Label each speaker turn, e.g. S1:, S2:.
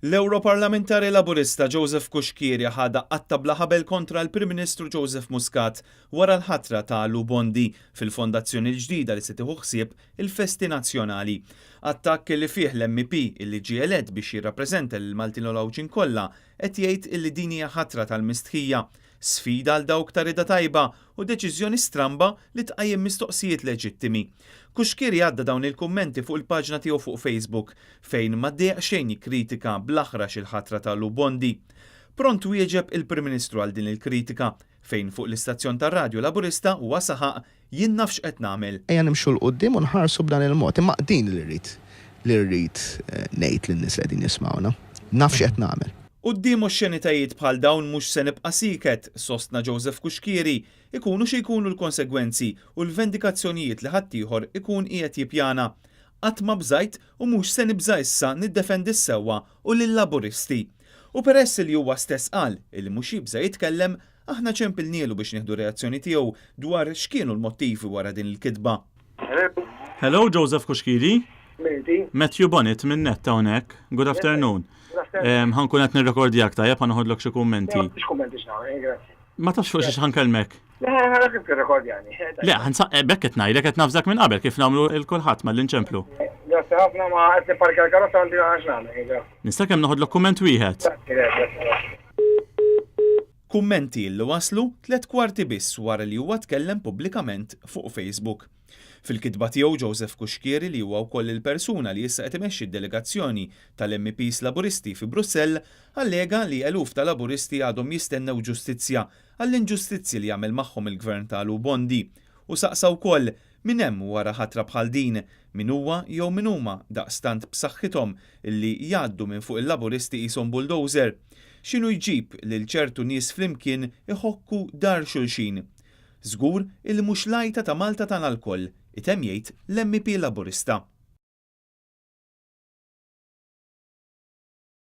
S1: L-Europarlamentari Laburista Joseph Kuxkieri ħada attabla ħabel kontra l-Prim Ministru Joseph Muscat wara l-ħatra ta' Lubondi fil-fondazzjoni l-ġdida li se tieħu ħsieb il-Festi Nazzjonali. Attakk li fih l-MP illi ġie elett biex jirrappreżenta l-Maltin Olawġin kollha qed jgħid illi din hija ħatra tal-mistħija. Sfida għal dawk ta' rida tajba u deċiżjoni stramba li tqajjem mistoqsijiet leġittimi. Kuxkieri għadda dawn il-kummenti fuq il-paġna tiegħu fuq Facebook fejn ma ddeq xejn jikkritika bl-aħrax il-ħatra ta' Lubondi. Pront wieġeb il-Prim Ministru għal din il-kritika fejn fuq l-istazzjon tar-Radju Laburista huwa saħaq jien nafx qed nagħmel.
S2: Ejja nimxu l-qudiem u nħarsu b'dan il-mod, imma din li rrid ngħid lin-nies li qegħdin jismawna. Nafx qed nagħmel.
S1: Quddiem x-xenitajiet bħal dawn mhux se nibqa' siket, sostna Joseph Kuxkieri, ikunu xi jkunu l-konsegwenzi u l-vendikazzjonijiet li ħaddieħor ikun qiegħed jippjana. Qatt ma bżajt u mhux se nibża issa niddefendi s-sewwa u lill-Laburisti. U peress li huwa stess qal li mhux jibża jitkellem, aħna ċempilnielu biex nieħdu reazzjoni tiegħu dwar x'kienu l-mottivi wara din il-kitba.
S3: Hello, Joseph Kuxkieri.
S4: Meti.
S3: Matthew Bonnet minn netta hawnhekk. Good afternoon. Ħankun qed nirrekordjak tajjeb ħanoħodlok xi kummenti.
S4: Mhux kummenti x'nagħmel, grazzi.
S3: Ma tafx fuq xi ħankellmek.
S4: Le, kif tirrekordjani.
S3: Le, bekk qed ngħidlek qed nafżak minn qabel kif nagħmlu l-kulħadd mal-inċemplu.
S4: Grazzi ħafna ma qed nipparkja l-karozza għandi għax nagħmel.
S3: Nista' kemm noħodlok kumment wieħed.
S1: Kummenti li waslu 3 kwarti biss wara li huwa tkellem pubblikament fuq Facebook. Fil-kitba tiegħu Joseph Kuxkieri li huwa wkoll il-persuna li issa qed imexxi d-delegazzjoni tal-MPs Laburisti fi Brussell allega li eluf ta' Laburisti għadhom jistennew ġustizzja għall-inġustizzji li jagħmel magħhom il-Gvern ta' Lubondi u saqsa wkoll min hemm wara ħatra bħal din min huwa jew min huma daqstant b'saħħithom illi jgħaddu minn fuq il-Laburisti qishom bulldozer. X'inhu jġib lil ċertu nies flimkien iħokku dar xulxin. Żgur illi mhux lajta ta' Malta tan alkoll, item jgħid l-MP Laburista.